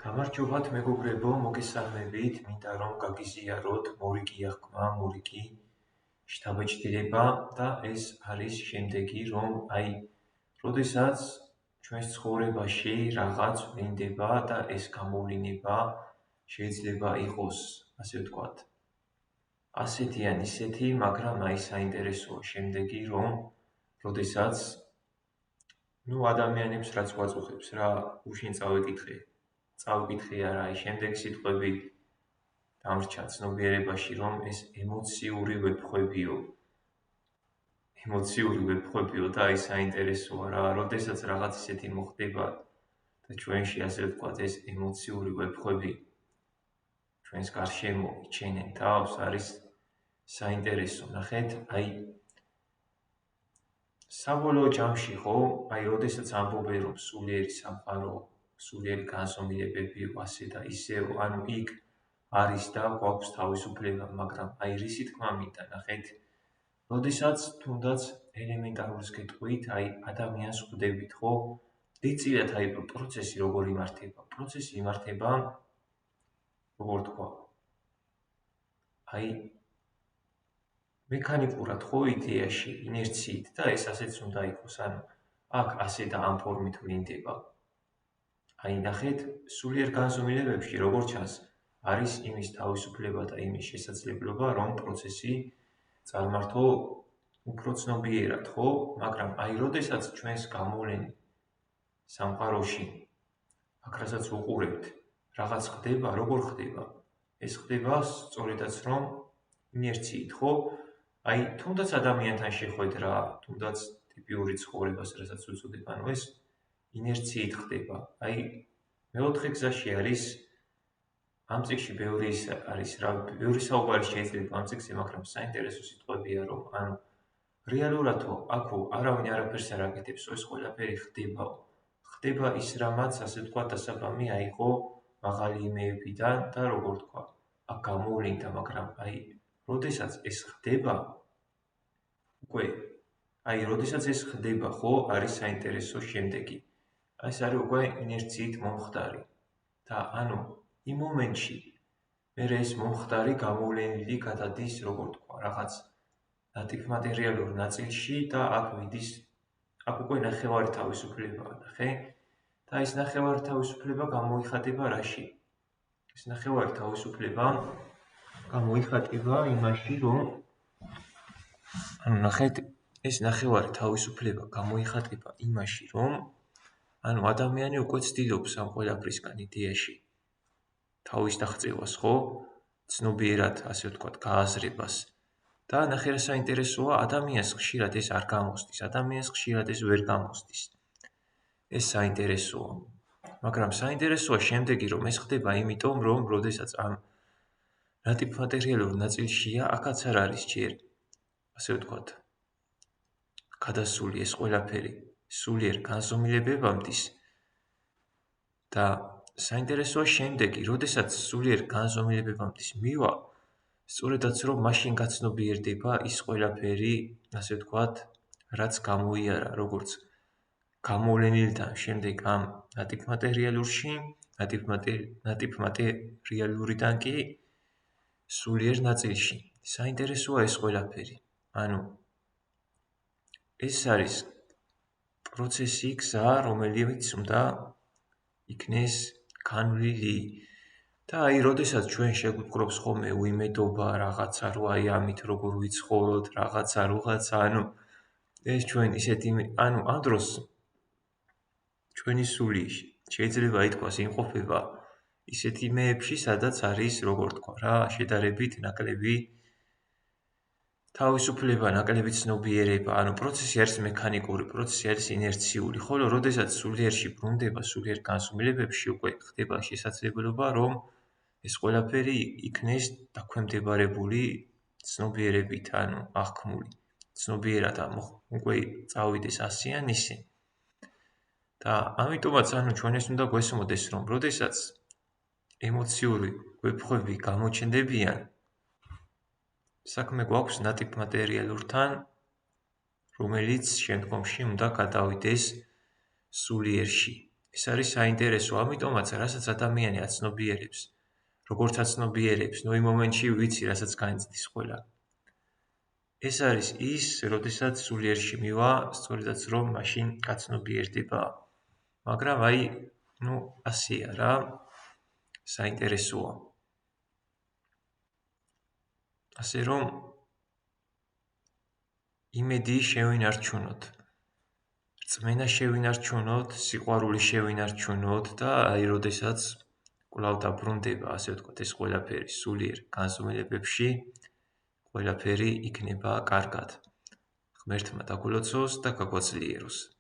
გამარჯობათ მეგობრებო, მოგესალმებით, მინდა რომ გაგიზიაროთ მორიგი აღქმა, მორიგი შთაბეჭდილება და ეს არის შემდეგი, რომ როდესაც ჩვენს ცხოვრებაში რაღაც ვლინდება და ეს გამოვლინება შეიძლება იყოს, ასე ვთქვათ, ასეთი ან ისეთი, მაგრამ საინტერესოა შემდეგი, რომ როდესაც ადამიანებს რაც ვაწუხებს რა, უშინ წავიკითხე არა, შემდეგი სიტყვები დამრჩა ცნობიერებაში, რომ ეს ემოციური ვებხვებიო და საინტერესოა რა, როდესაც რაღაც ისეთი მოხდება და ჩვენში, ასე ვთქვათ, ეს ემოციური ვებხვები ჩვენს გარშემო იჩენენ თავს, არის საინტერესო. ნახეთ, საბოლოო ჯამში, ხო, როდესაც ამბობენ, რომ სულიერი სამყარო, სულიერი განზომილებებიო, ასე და ისევ, იქ არის და გვაქვს თავისუფლება, მაგრამ რისი თქმა მინდა, ნახეთ, როდესაც თუნდაც ელემენტარულის გეტყვით, ადამიანს ხვდებით, ხო, დიდწილად პროცესი როგორ იმართება? პროცესი იმართება, როგორ თქვა, მექანიკურად, ხო, იდეაში, ინერციით და ეს ასეც უნდა იყოს, აქ ასე და ამ ფორმით ვლინდება. ნახეთ, სულიერ განზომილებებში, როგორც ჩანს, არის იმის თავისუფლება და იმის შესაძლებლობა, რომ პროცესი წარმართო უფრო ცნობიერად, ხო? მაგრამ როდესაც ჩვენს გამოვლენილ სამყაროში, აქ რასაც უყურებთ, რაღაც ხდება, როგორ ხდება? ეს ხდება სწორედაც რომ ინერციით, ხო? თუნდაც ადამიანთან შეხვედრა, თუნდაც ტიპიური ცხოვრებას, რასაც უწოდებ, ეს ინერციით ხდება. მეოთხე გზაში არის, ამ წიგნში ბევრი საუბარი შეიძლება ამ წიგნზე, მაგრამ საინტერესო სიტყვებია, რომ რეალურადო აქ არავინ არაფერს არ აკეთებს, ეს ყველაფერი ხდება ის რამაც, ასე ვთქვათ, დასაბამი აიღო მაღალი იმეებიდან და როგორ თქვა, აქ გამოვლინდა, მაგრამ როდესაც ეს ხდება, როდესაც ეს ხდება, ხო, არის საინტერესო შემდეგი. ეს არის უკვე ინერციით მომხდარი და იმ მომენტში მერე ეს მომხდარი გამოვლენილი გადადის, როგორ თქვა, რაღაც ნატიფმატერიალურ ნაწილში და აქ უკვე ნახევარი თავისუფლებაა, ნახე? და ეს ნახევარი თავისუფლება გამოიხატება რაში? ეს ნახევარი თავისუფლება გამოიხატება იმაში, რომ ნახეთ, ეს ნახევარი თავისუფლება გამოიხატება იმაში, რომ ადამიანი უკვე ცდილობს ამ ყველაფრისგან იდეაში თავის დაღწევას, ხო? ცნობიერად, ასე ვთქვათ, გააზრებას. და ნახე რა საინტერესოა, ადამიანს ხშირად ეს არ გამოსდის, ადამიანს ხშირად ეს ვერ გამოსდის. ეს საინტერესოა. მაგრამ საინტერესოა შემდეგი, რომ ეს ხდება იმიტომ, რომ როდესაც ამ ნატიფმატერიალურ ნაწილშია, აქაც არ არის ჯერ, ასე ვთქვათ, გადასული ეს ყველაფერი სულიერ განზომილებებამდის და საინტერესოა შემდეგი, როდესაც სულიერ განზომილებებამდის მივა, სწორედაც რომ მაშინ გაცნობიერდება ის ყველაფერი, ასე ვთქვათ, რაც გამოიარა, როგორც გამოვლენილთან შემდეგ ამ ნატიფმატერიალურიდან კი სულიერ ნაწილში. საინტერესოა ეს ყველაფერი. ეს არის პროცესი, გზა, რომელიც უნდა იქნეს განვლილი. და როდესაც ჩვენ შეგვიპყრობს ხოლმე უიმედობა რაღაცა, რომ ამით როგორ ვიცხოვროთ, რაღაცა, ეს ჩვენ ისეთი, ამ დროს ჩვენი სული შეიძლება ითქვას იმყოფება ისეთ იმეებში, სადაც არის, როგორ თქვა რა, შედარებით ნაკლები თავისუფლება, ნაკლები ცნობიერება, პროცესი არის მექანიკური, პროცესი არის ინერციული, ხოლო როდესაც სულიერში ბრუნდება, სულიერ განზომილებებში უკვე ხდება შესაძლებლობა, რომ ეს ყველაფერი იქნეს დაქვემდებარებული ცნობიერებით, აღქმული, ცნობიერად უკვე წავიდეს ასე ან ისე. და ამიტომაც ჩვენ ეს უნდა გვესმოდეს, რომ როდესაც ემოციური ვებხვები გამოჩნდებიან, საქმე გვაქვს ნატიფმატერიალურთან, რომელიც შემდგომში უნდა გადავიდეს სულიერში. ეს არის საინტერესო, ამიტომაც რასაც ადამიანი აცნობიერებს, როგორც აცნობიერებს, იმ მომენტში ვიცი, რასაც განიცდის ყველა. ეს არის ის, როდესაც სულიერ შიმივა, სწორედაც რომ მაშინ გაცნობიერდება. მაგრამ ასეა რა, საინტერესოა. ასე რომ იმედი შევინარჩუნოთ. რწმენა შევინარჩუნოთ, სიყვარული შევინარჩუნოთ და როდესაც კვლავ დაბრუნდება, ასე ვთქვათ, ეს ყველაფერი სულიერ განზომილებებში, ყველაფერი იქნება კარგად. ღმერთმა დაგულოცოს და გაგვაძლიეროს.